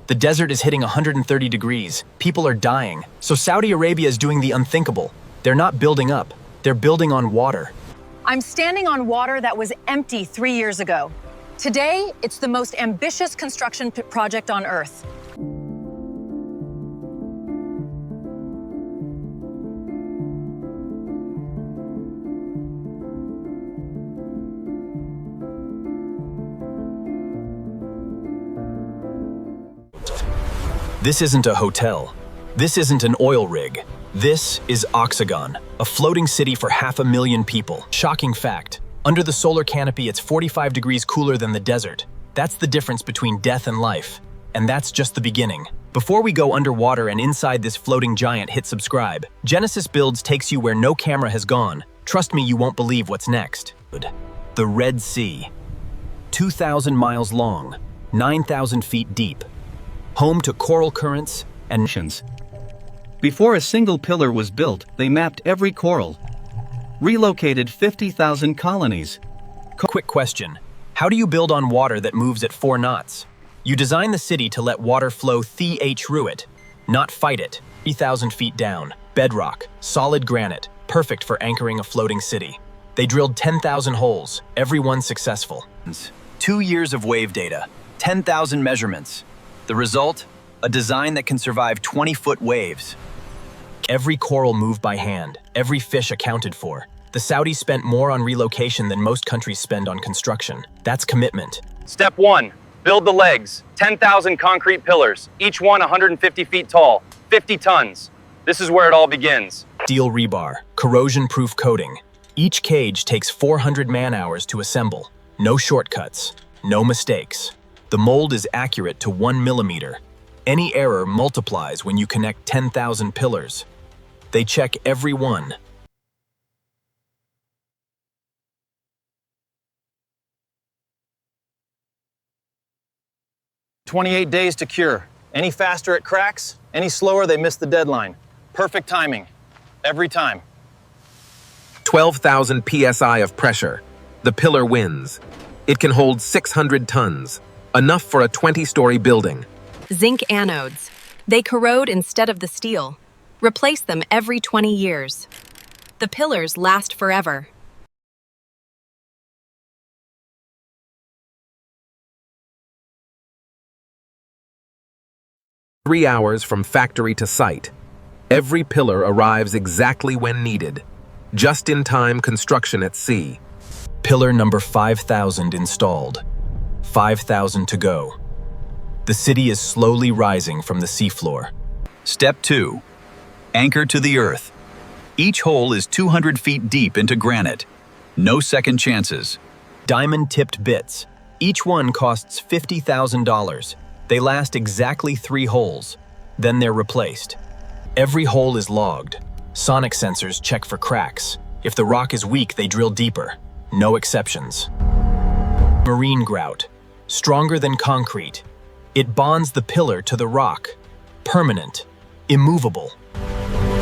The desert is hitting 130 degrees. People are dying. So Saudi Arabia is doing the unthinkable. They're not building up. They're building on water. I'm standing on water that was empty 3 years ago. Today, it's the most ambitious construction project on Earth. This isn't a hotel. This isn't an oil rig. This is Oxagon, a floating city for 500,000 people. Shocking fact, under the solar canopy, it's 45 degrees cooler than the desert. That's the difference between death and life. And that's just the beginning. Before we go underwater and inside this floating giant, hit subscribe. Genesis Builds takes you where no camera has gone. Trust me, you won't believe what's next. The Red Sea. 2,000 miles long, 9,000 feet deep. Home to coral currents and oceans. Before a single pillar was built, they mapped every coral. Relocated 50,000 colonies. Quick question. How do you build on water that moves at 4 knots? You design the city to let water flow through it, not fight it. 3,000 feet down, bedrock, solid granite, perfect for anchoring a floating city. They drilled 10,000 holes, every one successful. 2 years of wave data, 10,000 measurements. The result? A design that can survive 20-foot waves. Every coral moved by hand, every fish accounted for. The Saudis spent more on relocation than most countries spend on construction. That's commitment. Step 1. Build the legs. 10,000 concrete pillars, each one 150 feet tall, 50 tons. This is where it all begins. Steel rebar, corrosion-proof coating. Each cage takes 400 man-hours to assemble. No shortcuts, no mistakes. The mold is accurate to 1 millimeter. Any error multiplies when you connect 10,000 pillars. They check every one. "28 days to cure. Any faster it cracks, any slower they miss the deadline. Perfect timing. Every time." 12,000 psi of pressure. The pillar wins. It can hold 600 tons, enough for a 20-story building. Zinc anodes. They corrode instead of the steel. Replace them every 20 years. The pillars last forever. Three hours from factory to site. Every pillar arrives exactly when needed. Just-in-time construction at sea. Pillar number 5,000 installed. 5,000 to go. The city is slowly rising from the seafloor. Step 2. Anchor to the earth. Each hole is 200 feet deep into granite. No second chances. Diamond-tipped bits. Each one costs $50,000. They last exactly 3 holes. Then they're replaced. Every hole is logged. Sonic sensors check for cracks. If the rock is weak, they drill deeper. No exceptions. Marine grout. Stronger than concrete. It bonds the pillar to the rock. Permanent. Immovable.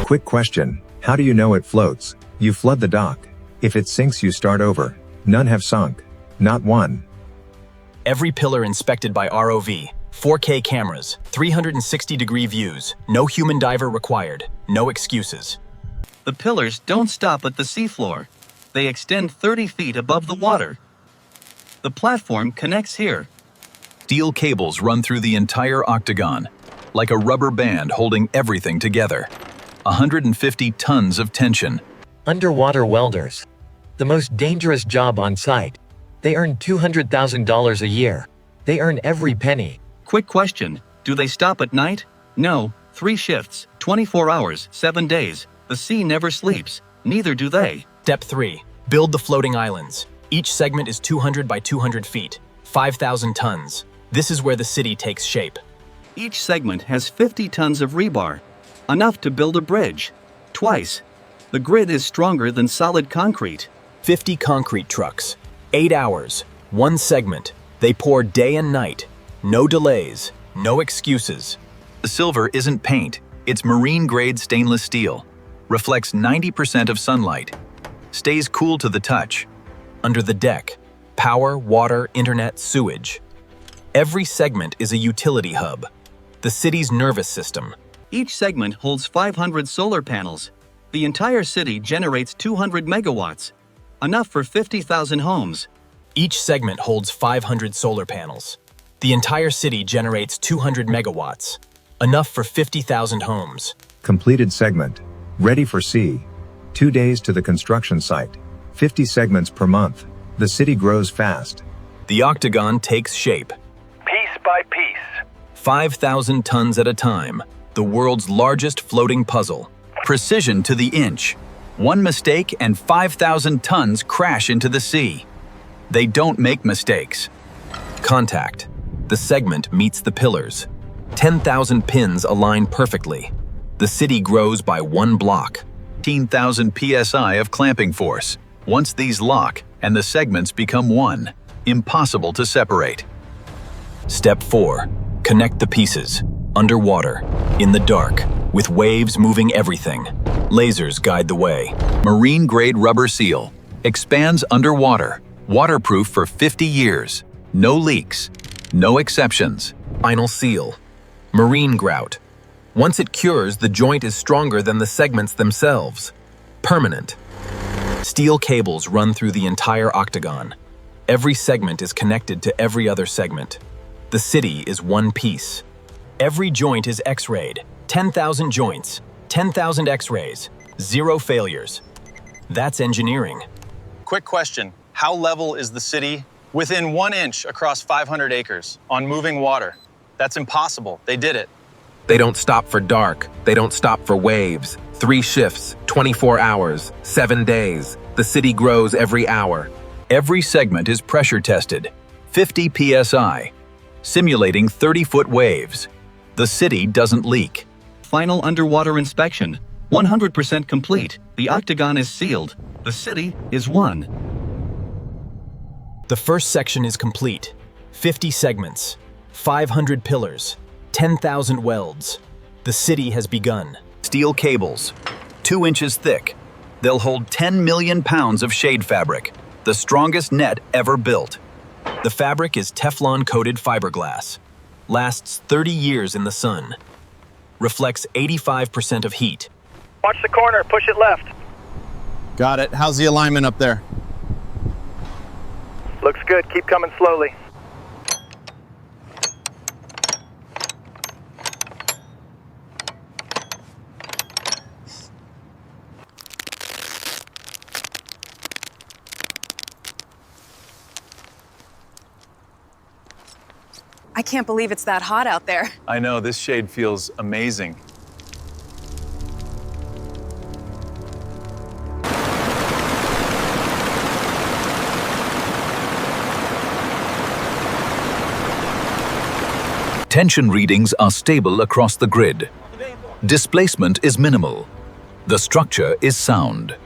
Quick question. How do you know it floats? You flood the dock. If it sinks, you start over. None have sunk. Not one. Every pillar inspected by ROV. 4K cameras. 360-degree views. No human diver required. No excuses. The pillars don't stop at the seafloor. They extend 30 feet above the water. The platform connects here. Steel cables run through the entire octagon, like a rubber band holding everything together. 150 tons of tension. Underwater welders. The most dangerous job on site. They earn $200,000 a year. They earn every penny. Quick question. Do they stop at night? No. 3 shifts, 24 hours, 7 days. The sea never sleeps. Neither do they. Step 3. Build the floating islands. Each segment is 200 by 200 feet. 5,000 tons. This is where the city takes shape. Each segment has 50 tons of rebar. Enough to build a bridge. Twice. The grid is stronger than solid concrete. 50 concrete trucks. 8 hours. 1 segment. They pour day and night. No delays. No excuses. The silver isn't paint. It's marine-grade stainless steel. Reflects 90% of sunlight. Stays cool to the touch. Under the deck. Power, water, internet, sewage. Every segment is a utility hub. the city's nervous system. Each segment holds 500 solar panels. The entire city generates 200 megawatts, enough for 50,000 homes. Each segment holds 500 solar panels. The entire city generates 200 megawatts, enough for 50,000 homes. Completed segment. Ready for sea. 2 days to the construction site. 50 segments per month. The city grows fast. The octagon takes shape. Piece by piece. 5,000 tons at a time, the world's largest floating puzzle. Precision to the inch. One mistake and 5,000 tons crash into the sea. They don't make mistakes. Contact. The segment meets the pillars. 10,000 pins align perfectly. The city grows by 1 block. 15,000 psi of clamping force. Once these lock and the segments become one, impossible to separate. Step 4. Connect the pieces. Underwater, in the dark, with waves moving everything. Lasers guide the way. Marine-grade rubber seal. Expands underwater. Waterproof for 50 years. No leaks. No exceptions. Final seal. Marine grout. Once it cures, the joint is stronger than the segments themselves. Permanent. Steel cables run through the entire octagon. Every segment is connected to every other segment. The city is one piece. Every joint is X-rayed. 10,000 joints, 10,000 X-rays, 0 failures. That's engineering. Quick question. How level is the city? Within 1 inch across 500 acres on moving water. That's impossible. They did it. They don't stop for dark. They don't stop for waves. 3 shifts, 24 hours, 7 days. The city grows every hour. Every segment is pressure tested. 50 psi. Simulating 30-foot waves. The city doesn't leak. Final underwater inspection. 100% complete. The octagon is sealed. The city is one. The first section is complete. 50 segments, 500 pillars, 10,000 welds. The city has begun. Steel cables, 2 inches thick. They'll hold 10 million pounds of shade fabric, the strongest net ever built. The fabric is Teflon-coated fiberglass. Lasts 30 years in the sun. Reflects 85% of heat. Watch the corner, push it left. Got it. How's the alignment up there? Looks good, keep coming slowly. I can't believe it's that hot out there. I know, this shade feels amazing. Tension readings are stable across the grid. Displacement is minimal. The structure is sound.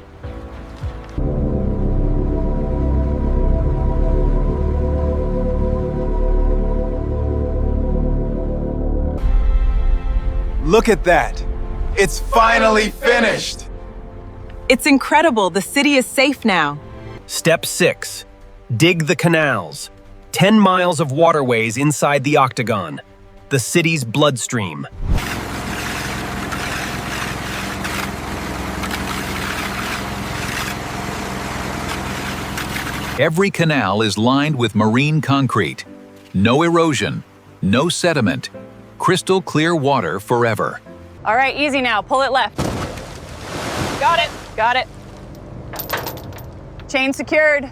Look at that! It's finally finished! It's incredible. The city is safe now. Step 6. Dig the canals. 10 miles of waterways inside the octagon. The city's bloodstream. Every canal is lined with marine concrete. No erosion, no sediment. Crystal clear water forever. All right, easy now. Pull it left. Got it. Got it. Chain secured.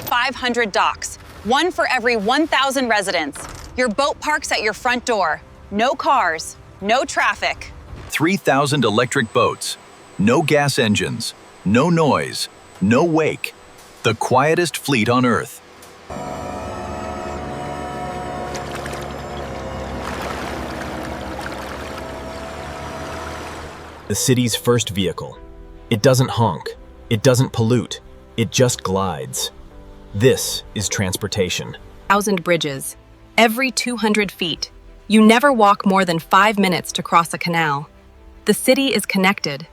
500 docks, one for every 1,000 residents. Your boat parks at your front door. No cars, no traffic. 3,000 electric boats. No gas engines, no noise, no wake. The quietest fleet on Earth. The city's first vehicle. It doesn't honk. It doesn't pollute. It just glides. This is transportation. 1,000 bridges, every 200 feet. You never walk more than 5 minutes to cross a canal. The city is connected.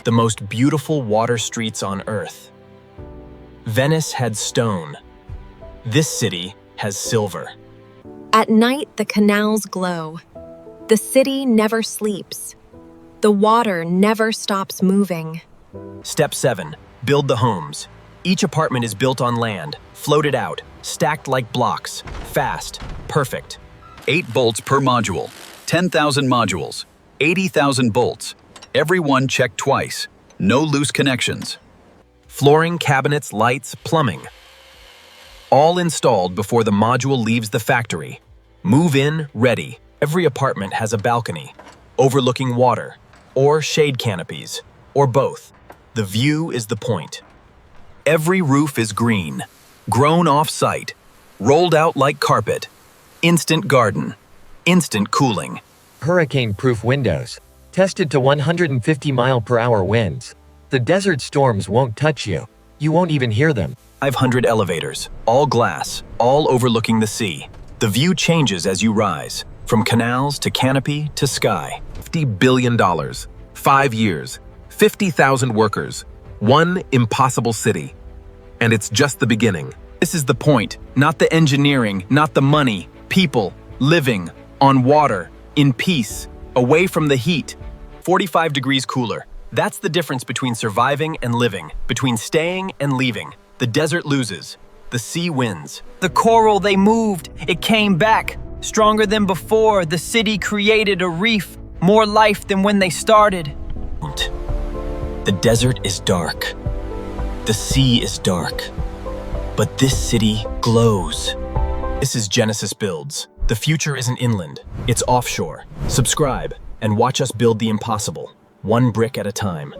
the most beautiful water streets on Earth. Venice had stone. This city has silver. At night, the canals glow. The city never sleeps. The water never stops moving. Step 7. Build the homes. Each apartment is built on land, floated out, stacked like blocks, fast, perfect. 8 bolts per module, 10,000 modules, 80,000 bolts. Every one checked twice. No loose connections. Flooring, cabinets, lights, plumbing. All installed before the module leaves the factory. Move in, ready. Every apartment has a balcony, overlooking water, or shade canopies, or both. The view is the point. Every roof is green, grown off-site, rolled out like carpet. Instant garden, instant cooling. Hurricane-proof windows. Tested to 150-mile-per-hour winds. The desert storms won't touch you. You won't even hear them. 500 elevators, all glass, all overlooking the sea. The view changes as you rise, from canals to canopy to sky. $50 billion, 5 years, 50,000 workers, one impossible city. And it's just the beginning. This is the point, not the engineering, not the money. People, living, on water, in peace, away from the heat. 45 degrees cooler. That's the difference between surviving and living, between staying and leaving. The desert loses. The sea wins. The coral, they moved. It came back. Stronger than before, the city created a reef. More life than when they started. The desert is dark. The sea is dark. But this city glows. This is Genesis Builds. The future isn't inland, it's offshore. Subscribe and watch us build the impossible, one brick at a time.